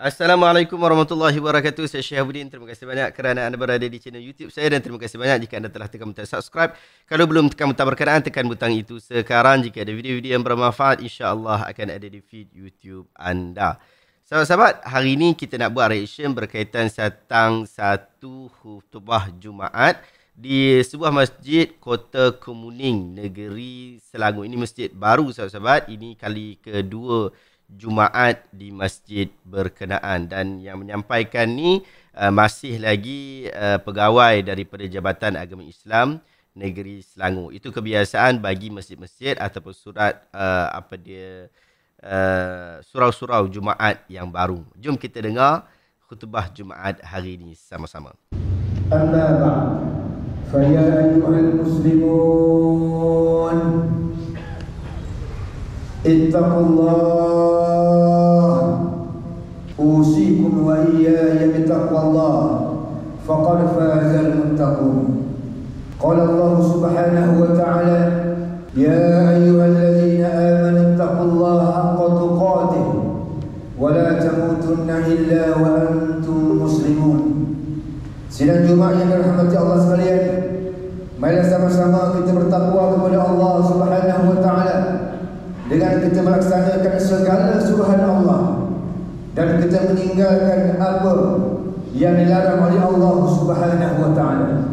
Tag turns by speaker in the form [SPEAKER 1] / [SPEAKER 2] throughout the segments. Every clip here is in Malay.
[SPEAKER 1] Assalamualaikum warahmatullahi wabarakatuh. Saya Syihabuddin. Terima kasih banyak kerana anda berada di channel YouTube saya dan terima kasih banyak jika anda telah tekan butang subscribe. Kalau belum tekan butang berkenaan, tekan butang itu sekarang. Jika ada video-video yang bermanfaat, insya-Allah akan ada di feed YouTube anda. Sahabat-sahabat, hari ini kita nak buat reaction berkaitan tentang satu khutbah Jumaat di sebuah masjid Kota Kemuning, negeri Selangor. Ini masjid baru sahabat-sahabat. Ini kali kedua Jumaat di masjid berkenaan dan yang menyampaikan ni masih lagi pegawai daripada Jabatan Agama Islam Negeri Selangor. Itu kebiasaan bagi masjid-masjid ataupun surau-surau Jumaat yang baru. Jom kita dengar khutbah Jumaat hari ini sama-sama.
[SPEAKER 2] Amma ba'd, fa ya ayyuhal muslimun ittaqullah usikum wa iyaya bittaqwallah faqad fazal muttaqun. Qala Allah subhanahu wa ta'ala ya ayyuhalladzina amanu ittaqullaha haqqa tuqatih wa la tamutunna illa wa antum muslimun. Sidang Jumaat yang dirahmati Allah sekalian, marilah sama-sama kita bertakwa kepada Allah Subhanahu wa taala dengan kita melaksanakan segala suruhan Allah dan kita meninggalkan apa yang dilarang oleh Allah Subhanahu wa taala.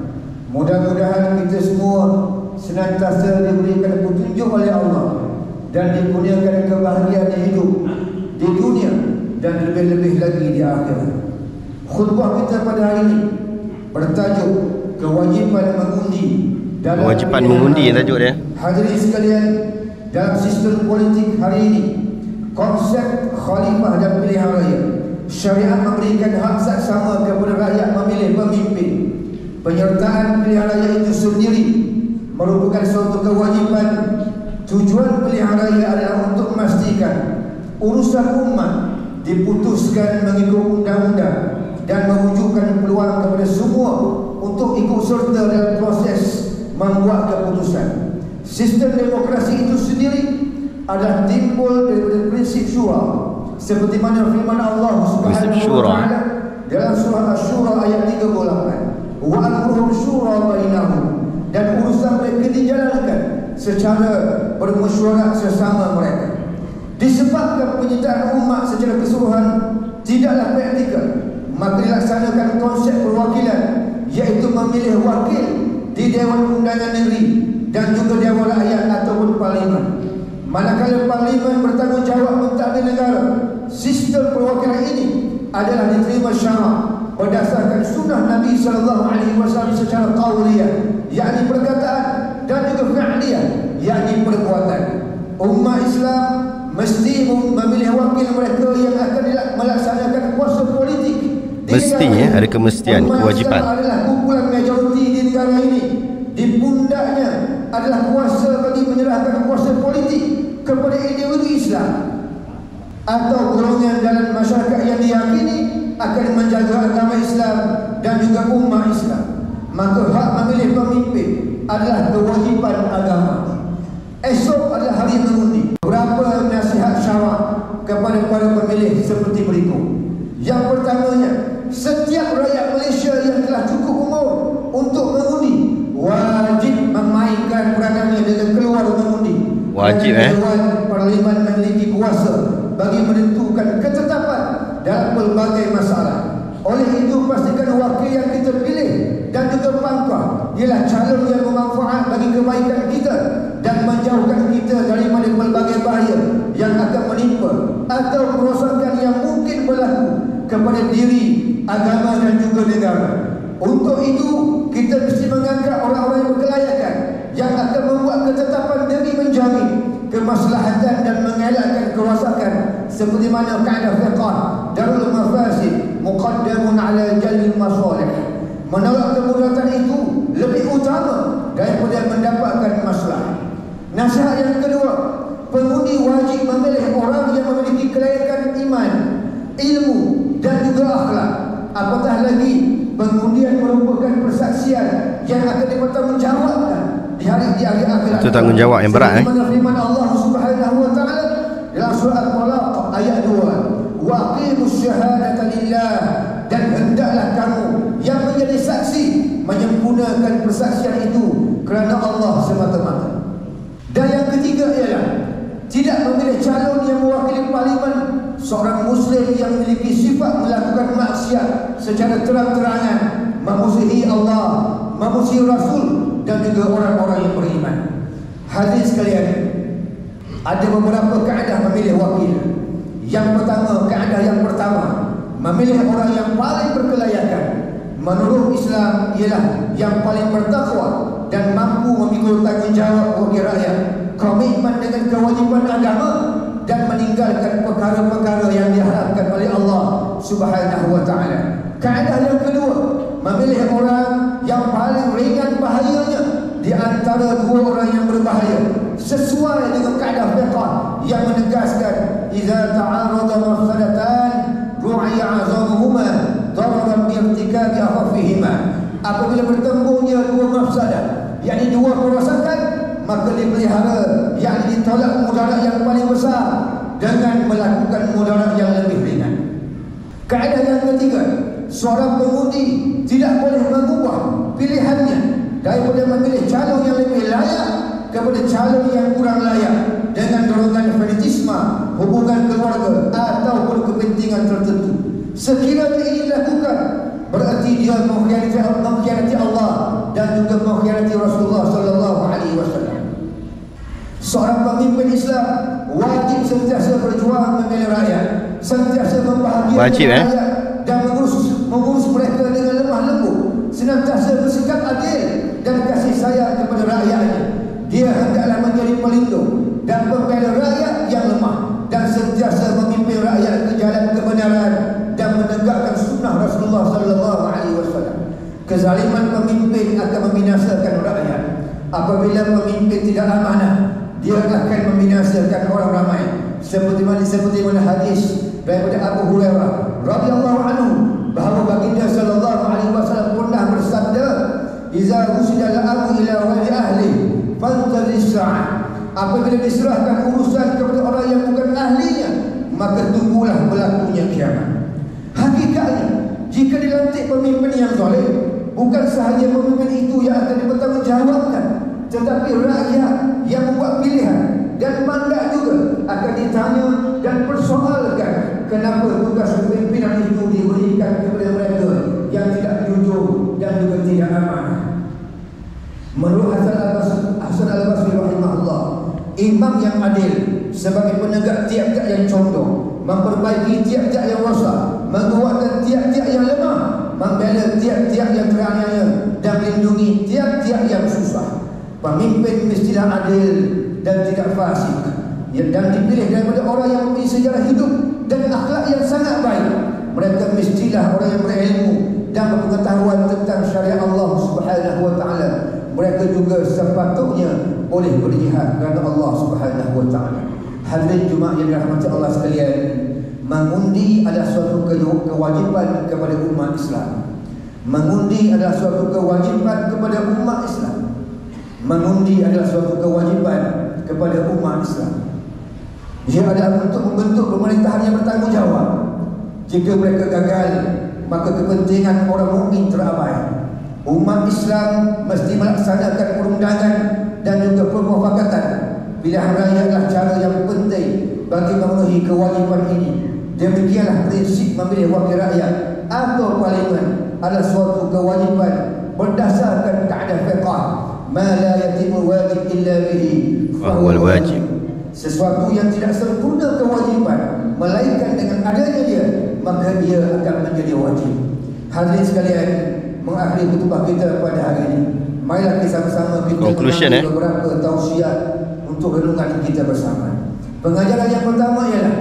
[SPEAKER 2] Mudah-mudahan kita semua senantiasa diberikan petunjuk oleh Allah dan dikurniakan kebahagiaan hidup di dunia dan lebih-lebih lagi di akhirat. Khutbah kita pada hari ini bertajuk kewajipan mengundi.
[SPEAKER 1] Kewajipan mengundi tajuk dia.
[SPEAKER 2] Hadirin sekalian, dalam sistem politik hari ini, konsep khalifah dan pilihan raya, syariat memberikan hak saksama kepada rakyat memilih pemimpin. Penyertaan pilihan raya itu sendiri merupakan suatu kewajipan. Tujuan pilihan raya adalah untuk memastikan urusan umat diputuskan mengikut undang-undang dan mewujudkan peluang kepada semua untuk ikut serta dalam proses membuat keputusan. Sistem demokrasi itu sendiri adalah timbul daripada prinsip syura, seperti mana firman Allah Subhanahu wa taala dalam surah Asy-Syura ayat 38, wa amruhum syura bainahum, dan urusan mereka dijalankan secara bermesyuarat sesama mereka. Disebabkan penyertaan umat secara keseluruhan tidaklah praktikal, maka dilaksanakan konsep perwakilan, iaitu memilih wakil di Dewan Undangan Negeri dan juga Dewan Rakyat ataupun Parlimen. Manakala Parlimen bertanggungjawab mentadbir negara, sistem perwakilan ini adalah diterima syarak berdasarkan sunnah Nabi SAW secara qauliyah, yakni perkataan, dan juga fi'liyah, yakni perbuatan. Umat Islam mesti memilih wakil mereka yang akan melaksanakan kuasa politik.
[SPEAKER 1] Mesti ada kemestian, kewajipan.
[SPEAKER 2] Adalah kumpulan majoriti di negara ini. Di pundaknya adalah kuasa bagi menyerahkan kuasa politik kepada individu Islam atau golongan dalam masyarakat yang diyakini akan menjaga agama Islam dan juga umat Islam. Maka hak memilih pemimpin adalah kewajipan agama. Esok adalah hari mengundi. Beberapa nasihat syarak kepada para pemilih seperti berikut. Yang pertamanya, setiap rakyat Malaysia yang telah cukup umur untuk mengundi wajib memainkan peranannya dengan keluar mengundi.
[SPEAKER 1] Wajib
[SPEAKER 2] Dewan Parlimen memiliki kuasa bagi menentukan ketetapan dalam pelbagai masalah. Oleh itu, pastikan wakil yang kita pilih dan juga pangkah ialah calon yang bermanfaat bagi kebaikan kita dan menjauhkan kita daripada pelbagai bahaya yang akan menimpa atau kerosakan yang mungkin berlaku kepada diri, agama dan juga negara. Untuk itu, kita mesti mengangkat orang-orang yang berkelayakan yang akan membuat ketetapan demi menjamin kemaslahatan dan mengelakkan kerosakan, seperti mana kaedah fiqh darul mafasid muqaddamun ala jalbil masalih. Menolak kemudaratan itu lebih utama daripada mendapatkan masalah. Nasihat yang kedua, pengundi wajib memilih orang yang memiliki kelayakan iman, ilmu dan juga akhlak. Apatah lagi, pengundian merupakan persaksian yang akan dipertanggungjawabkan di hari akhirat.
[SPEAKER 1] Itu tanggungjawab yang berat.
[SPEAKER 2] Firman Allah Subhanahu wa taala dalam surah Al-Talaq ayat 2, wa aqimus syahadata lillah, dan hendaklah kamu yang menjadi saksi menyempurnakan persaksian itu kerana Allah semata-mata. Dan yang ketiga ialah tidak memilih calon yang mewakili parlimen seorang muslim yang memiliki sifat melakukan maksiat secara terang-terangan, memusuhi Allah, memusuhi Rasul dan juga orang-orang yang beriman. Hadirin sekalian, ada beberapa kaedah memilih wakil. Yang pertama, memilih orang yang paling berkelayakan menurut Islam ialah yang paling bertakwa dan mampu memikul tanggungjawab bagi rakyat, komitmen dengan kewajiban agama dan meninggalkan perkara-perkara yang diharapkan oleh Allah Subhanahu wa taala. Kaedah yang kedua, memilih orang yang paling ringan bahayanya di antara dua orang yang berbahaya, sesuai dengan kaedah fiqh yang menegaskan idza ta'arada mafsadatan ru'iya 'azamuhuma dararan bi irtikabi akhafihima. Apabila bertempunya dua mafsadah, yakni dua kerosakan, maka dipelihara yang ditolak mudarat yang paling besar dengan melakukan mudarat yang lebih ringan. Kaedah yang ketiga, seorang pengundi tidak boleh mengubah pilihannya daripada memilih calon yang lebih layak kepada calon yang kurang layak dengan dorongan fanatisme, hubungan keluarga ataupun kepentingan tertentu. Sekiranya ini dilakukan, berarti dia mengkhianati Allah dan juga mengkhianati Rasulullah sallallahu alaihi wasallam. Seorang pemimpin Islam wajib sentiasa berjuang membela rakyat, sentiasa membahagiakan rakyat dan mengurus mereka dengan lemah lembut, senantiasa bersikap adil dan kasih sayang kepada rakyatnya. Dia hendaklah menjadi pelindung dan pembela rakyat yang lemah dan sentiasa memimpin rakyat ke jalan kebenaran dan menegakkan sunnah Rasulullah sallallahu alaihi wasallam. Kezaliman pemimpin akan membinasakan rakyat. Apabila pemimpin tidak amanah, dia akan membinasakan orang ramai. Seperti mana hadis daripada Abu Hurairah radhiyallahu anhu bahawa baginda sallallahu alaihi wasallam pernah bersabda, "Iza rusida al-amru ila wali ahli fantazis sa'ah." Apabila diserahkan urusan kepada orang yang bukan ahlinya, maka tunggulah berlakunya kiamat. Hakikatnya, jika dilantik pemimpin yang zalim, bukan sahaja pemimpin itu yang akan dipertanggungjawabkan, tetapi rakyat yang membuat pilihan dan mandat juga akan ditanya dan persoalkan kenapa tugas kepimpinan itu diberikan kepada mereka yang tidak jujur dan juga tidak amanah. Menurut Hasan al-Basri rahimahullah, imam yang adil sebagai penegak tiap-tiap yang condong, memperbaiki tiap-tiap yang rosak, menguatkan tiap-tiap yang lemah, membela tiap-tiap yang teraniaya dan melindungi tiap-tiap yang susah. Pemimpin mestilah adil dan tidak fasik, dan dipilih daripada orang yang mempunyai sejarah hidup dan akhlak yang sangat baik. Mereka mestilah orang yang berilmu dan berpengetahuan tentang syariat Allah Subhanahu wa taala. Mereka juga sepatutnya boleh berjihad kerana Allah Subhanahu wa taala. Hadirin Jumaat yang dirahmati Allah sekalian, mengundi adalah suatu kewajiban kepada umat Islam. Mengundi adalah suatu kewajiban kepada umat Islam. Mengundi adalah suatu kewajiban kepada umat Islam. Ia adalah untuk membentuk pemerintahan yang bertanggungjawab. Jika mereka gagal, maka kepentingan orang mukmin terabai. Umat Islam mesti melaksanakan perundangan dan juga permufakatan. Pilihan raya adalah cara yang penting bagi memenuhi kewajiban ini. Demikianlah prinsip memilih wakil rakyat atau parlimen adalah suatu kewajiban berdasarkan kaedah fiqh. Ma la yatimu wajib illa bihi fahuwa wajib. Sesuatu yang tidak sempurna kewajiban melainkan dengan adanya dia, maka dia akan menjadi wajib. Hadirin sekalian, mengakhiri khutbah kita pada hari ini, marilah bersama-sama kita mengambil beberapa tausiah untuk renungan kita bersama. Pengajaran yang pertama ialah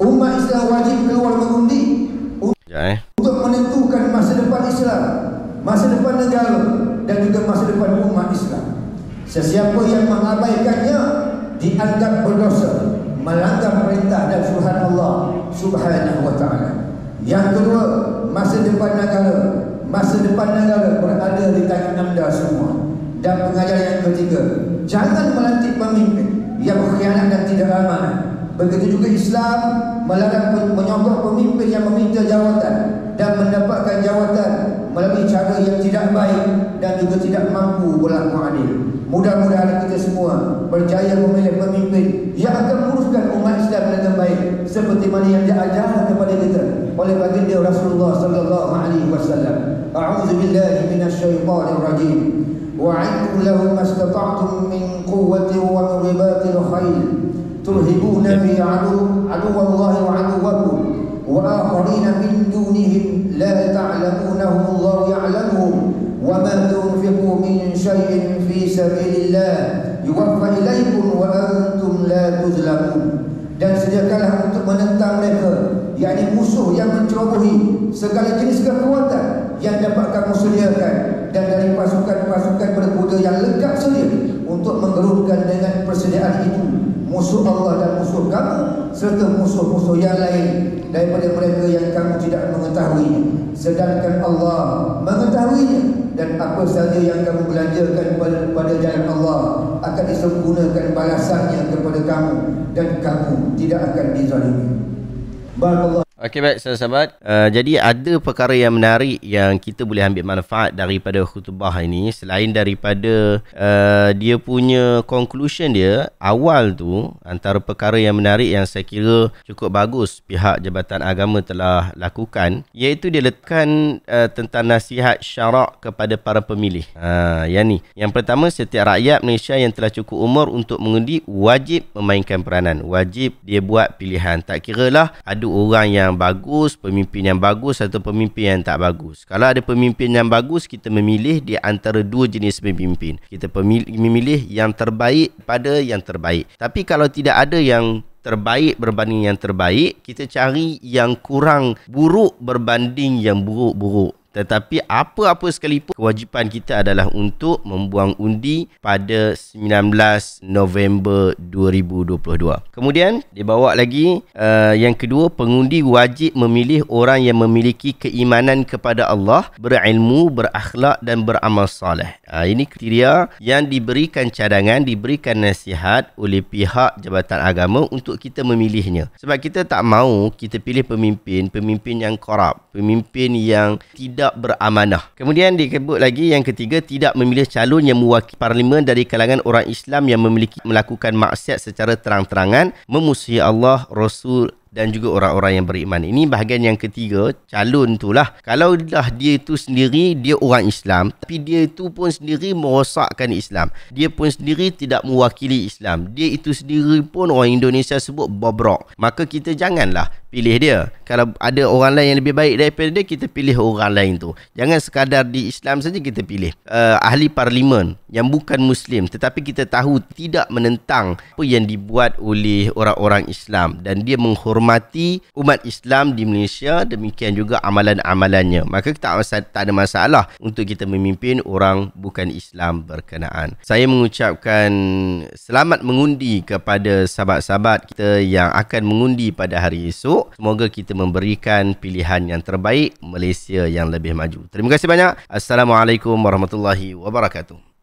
[SPEAKER 2] umat Islam wajib keluar mengundi untuk menentukan masa depan Islam, masa depan negara dan juga masa depan umat Islam. Sesiapa yang mengabaikannya dianggap berdosa, melanggar perintah dan suruhan Allah Subhanahu wa taala. Yang kedua, masa depan negara. Masa depan negara berada di tangan anda semua. Dan pengajaran yang ketiga, jangan melantik pemimpin yang berkhianat dan tidak amanah. Begitu juga Islam melarang menyokong pemimpin yang meminta jawatan dan mendapatkan jawatan melalui cara yang tidak baik dan juga tidak mampu berlaku adil. Mudah-mudahan kita semua berjaya memilih pemimpin yang akan menguruskan umat Islam dengan baik seperti mana yang diajarkan kepada kita oleh baginda Rasulullah sallallahu alaihi wasallam. A'udzu billahi minasyaitonir rajim. Wa'iddu lahum mastata'tum min quwwatin wa min ribatil khail turhibuna bi aduwallahi wa aduwwakum wa akharina min dunihim la ta'lamunahum Allah ya'lamuhum wa ma tunfiqu min shay'in fi sabilillah yuwaffa ilaykum wa antum la tuzlamun. Dan sediakanlah untuk menentang mereka, yakni musuh yang mencerobohi segala jenis kekuatan yang dapat kamu sediakan, dan dari pasukan-pasukan berkuda yang lengkap sedia untuk menggerunkan dengan persediaan itu musuh Allah dan musuh kamu serta musuh-musuh yang lain daripada mereka yang kamu tidak mengetahuinya, sedangkan Allah mengetahuinya. Dan apa saja yang kamu belanjakan pada jalan Allah akan disempurnakan balasannya kepada kamu, dan kamu tidak akan dizalimi. Barakallahu.
[SPEAKER 1] Okey, baik sahabat-sahabat. Jadi ada perkara yang menarik yang kita boleh ambil manfaat daripada khutbah ini. Selain daripada dia punya conclusion dia, awal tu antara perkara yang menarik yang saya kira cukup bagus pihak Jabatan Agama telah lakukan, iaitu dia letakkan tentang nasihat syarak kepada para pemilih. Yang ni. Yang pertama, setiap rakyat Malaysia yang telah cukup umur untuk mengundi wajib memainkan peranan. Wajib dia buat pilihan. Tak kiralah ada orang yang bagus, pemimpin yang bagus atau pemimpin yang tak bagus. Kalau ada pemimpin yang bagus, kita memilih di antara dua jenis pemimpin. Kita memilih yang terbaik pada yang terbaik. Tapi kalau tidak ada yang terbaik berbanding yang terbaik, kita cari yang kurang buruk berbanding yang buruk-buruk. Tetapi apa-apa sekalipun, kewajipan kita adalah untuk membuang undi pada 19 November 2022. Kemudian dibawa lagi yang kedua, pengundi wajib memilih orang yang memiliki keimanan kepada Allah, berilmu, berakhlak dan beramal soleh. Ini kriteria yang diberikan cadangan, diberikan nasihat oleh pihak Jabatan Agama untuk kita memilihnya. Sebab kita tak mahu kita pilih pemimpin yang korup, pemimpin yang tidak beramanah. Kemudian disebut lagi yang ketiga, tidak memilih calon yang mewakili parlimen dari kalangan orang Islam yang melakukan maksiat secara terang-terangan, memusuhi Allah, Rasul dan juga orang-orang yang beriman. Ini bahagian yang ketiga, calon itulah. Kalau dah dia itu sendiri, dia orang Islam, tapi dia itu pun sendiri merosakkan Islam. Dia pun sendiri tidak mewakili Islam. Dia itu sendiri pun orang Indonesia sebut bobrok. Maka kita janganlah pilih dia. Kalau ada orang lain yang lebih baik daripada dia, kita pilih orang lain tu. Jangan sekadar di Islam saja kita pilih ahli parlimen yang bukan Muslim, tetapi kita tahu tidak menentang apa yang dibuat oleh orang-orang Islam dan dia menghormati umat Islam di Malaysia, demikian juga amalan-amalannya. Maka tak ada masalah untuk kita memimpin orang bukan Islam berkenaan. Saya mengucapkan selamat mengundi kepada sahabat-sahabat kita yang akan mengundi pada hari esok. Semoga kita memberikan pilihan yang terbaik, Malaysia yang lebih maju. Terima kasih banyak. Assalamualaikum warahmatullahi wabarakatuh.